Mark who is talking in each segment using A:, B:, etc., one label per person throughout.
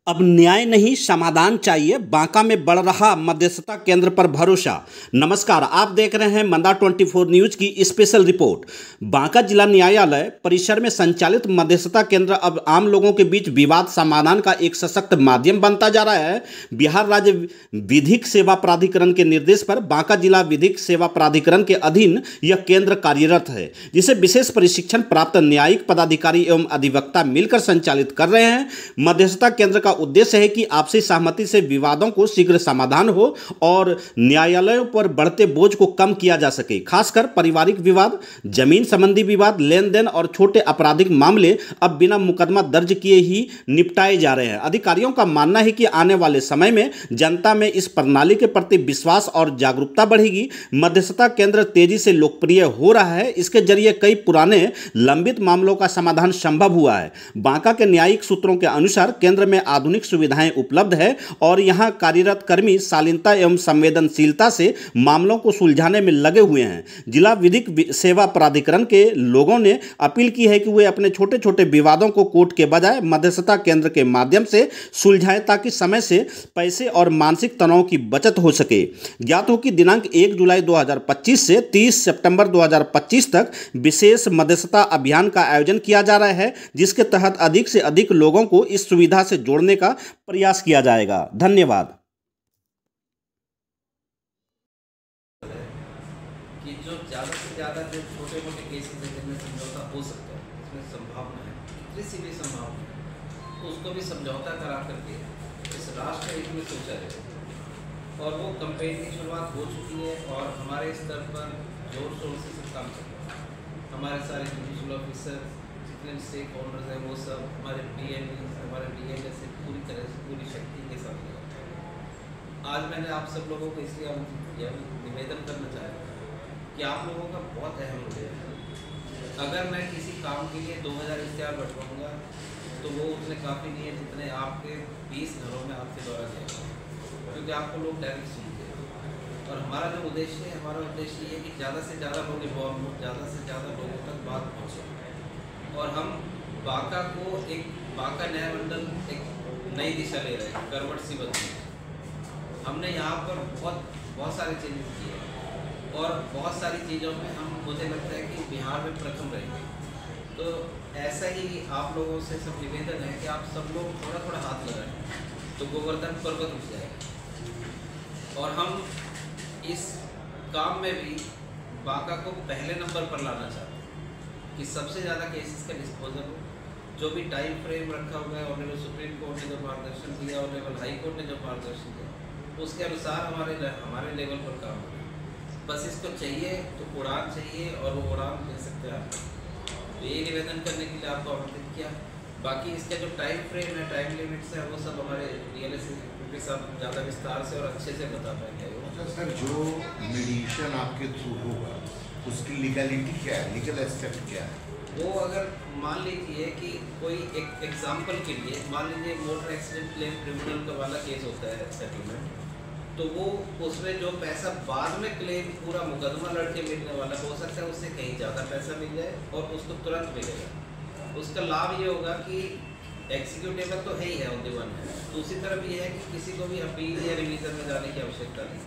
A: अब न्याय नहीं समाधान चाहिए, बांका में बढ़ रहा मध्यस्थता केंद्र पर भरोसा। नमस्कार, आप देख रहे हैं मंदा 24 न्यूज की स्पेशल रिपोर्ट। बांका जिला न्यायालय परिसर में संचालित मध्यस्थता केंद्र अब आम लोगों के बीच विवाद समाधान का एक सशक्त माध्यम बनता जा रहा है। बिहार राज्य विधिक सेवा प्राधिकरण के निर्देश पर बांका जिला विधिक सेवा प्राधिकरण के अधीन यह केंद्र कार्यरत है, जिसे विशेष प्रशिक्षण प्राप्त न्यायिक पदाधिकारी एवं अधिवक्ता मिलकर संचालित कर रहे हैं। मध्यस्थता केंद्र का उद्देश्य है कि आपसी सहमति से विवादों को शीघ्र समाधान हो और न्यायालयों पर बढ़ते बोझ को कम किया जा सके। खासकर पारिवारिक विवाद, जमीन संबंधी विवाद, लेन देन और छोटे आपराधिक मामले अब बिना मुकदमा दर्ज किए ही निपटाए जा रहे हैं। अधिकारियों का मानना है कि आने वाले समय में जनता में इस प्रणाली के प्रति विश्वास और जागरूकता बढ़ेगी। मध्यस्थता केंद्र तेजी से लोकप्रिय हो रहा है। इसके जरिए कई पुराने लंबित मामलों का समाधान संभव हुआ है। बांका के न्यायिक सूत्रों के अनुसार केंद्र में आधुनिक सुविधाएं उपलब्ध है और यहां कार्यरत कर्मी शालीनता एवं संवेदनशीलता से मामलों को सुलझाने में लगे हुए हैं। जिला विधिक सेवा प्राधिकरण के लोगों ने अपील की है कि वे अपने छोटे छोटे विवादों को कोर्ट के बजाय मध्यस्थता केंद्र के माध्यम से सुलझाएं, ताकि समय से पैसे और मानसिक तनाव की बचत हो सके। ज्ञात हो कि दिनांक 1 जुलाई 2025 से 30 सितंबर 2025 तक विशेष मध्यस्थता अभियान का आयोजन किया जा रहा है, जिसके तहत अधिक से अधिक लोगों को इस सुविधा से जोड़ने का प्रयास किया जाएगा। धन्यवाद।
B: कि जो ज़्यादा से ज़्यादा जो छोटे मोटे केसेस हैं जिनमें समझौता हो सकता है, इसमें संभावना है, कितनी सी भी संभावना है, तो उसको भी समझौता करा करके इस राष्ट्र हित में सोचा जाए। और वो कंपेन की शुरुआत हो चुकी है और हमारे स्तर पर जोर शोर से सब काम चल रहा है। हमारे सारे जुडिशल ऑफिसर, जितने स्टेक होल्डर्स हैं, वो सब हमारे हमारे DLA से पूरी तरह से पूरी शक्ति के साथ लगा। आज मैंने आप सब लोगों को इसलिए आमंत्रित किया, निवेदन करना चाहता कि आप लोगों का बहुत अहम रोल है। अगर मैं किसी काम के लिए 2000 इख्तियार बटवाऊँगा तो वो उतने काफ़ी नहीं है जितने आपके 20 घरों में आपके द्वारा जाएगा, क्योंकि आपको लोग डायरेक्ट सुनते हैं। और हमारा जो उद्देश्य है, हमारा उद्देश्य ये है कि ज़्यादा से ज़्यादा लोग इन्वॉल्व हों, ज़्यादा से ज़्यादा लोगों तक बात पहुँचे और हम बांका को बांका न्याय मंडल एक नई दिशा ले रहे हैं, करवट सी बदली। हमने यहाँ पर बहुत सारे चेंजेस किए और बहुत सारी चीज़ों में मुझे लगता है कि बिहार में प्रथम रहेंगे। तो ऐसा ही आप लोगों से सब निवेदन है कि आप सब लोग थोड़ा थोड़ा हाथ लगाएं तो गोवर्धन पर्वत उठ जाएगा। और हम इस काम में भी बांका को पहले नंबर पर लाना चाहते हैं कि सबसे ज़्यादा केसेस का डिस्पोजल हो। जो भी टाइम फ्रेम रखा हुआ है, ऑनरेबल सुप्रीम कोर्ट ने जो मार्गदर्शन दिया, ऑनरेबल हाई कोर्ट ने जो मार्गदर्शन दिया, उसके अनुसार हमारे लेवल पर काम हो। बस इसको चाहिए तो उड़ान चाहिए और वो उड़ान ले सकते हैं आप। तो ये निवेदन करने के लिए आपको आमंत्रित किया। बाकी इसका जो टाइम फ्रेम है, टाइम लिमिट्स है, वो सब हमारे DLA के साथ ज़्यादा विस्तार से और अच्छे से बता पाएंगे।
C: अच्छा सर, जो मीडिएशन आपके थ्रू होगा उसकी लीगलिटी क्या है, लीगल एस्पेक्ट क्या है?
B: वो अगर मान लीजिए कि कोई एक एग्जाम्पल के लिए मान लीजिए मोटर एक्सीडेंट क्लेम ट्रिब्यूनल का वाला केस होता है सेटलमेंट, तो वो उसमें जो पैसा बाद में क्लेम पूरा मुकदमा लड़के मिलने वाला हो सकता है उससे कहीं ज़्यादा पैसा मिल जाए और उसको तुरंत मिलेगा। उसका लाभ ये होगा कि एग्जीक्यूटिव तो है ही है, ऑन द वन है। दूसरी तरफ ये है कि किसी को भी अपील या रिवीजन में जाने की आवश्यकता नहीं,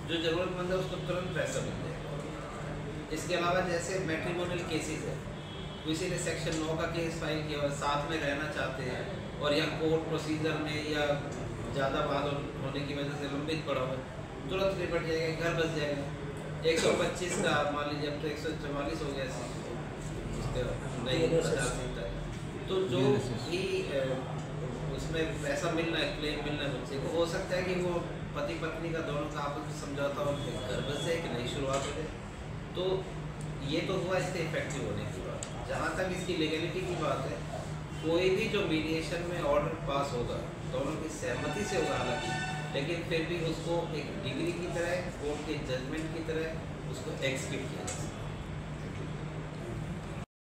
B: जो ज़रूरतमंद है उसको तुरंत पैसा मिल जाएगा। इसके अलावा जैसे मैट्रिमोनियल केसेस है, किसी ने सेक्शन 9 का केस फाइल किया और साथ में रहना चाहते हैं और या कोर्ट प्रोसीजर में या ज़्यादा बाद होने की वजह से लंबित पड़ा हुआ, तुरंत निपट जाएगा, घर बस जाएगा। 125 का मान लीजिए, अब तो 144 हो गया नहीं 50 तक। तो जो भी उसमें पैसा मिलना है, क्लेम मिलना है बच्चे को, हो सकता है कि वो पति पत्नी का दोनों का आपस में समझौता और घर बस जाए कि नई शुरुआत हो जाए। तो ये तो हुआ इसके इफेक्टिव होने की बात। जहाँ तक इसकी लीगलिटी की बात है, कोई भी जो मीडिएशन में ऑर्डर पास होगा दोनों की सहमति से होगा हालांकि, लेकिन फिर भी उसको एक डिग्री की तरह, कोर्ट के जजमेंट की तरह उसको एग्जीक्यूट किया जाए।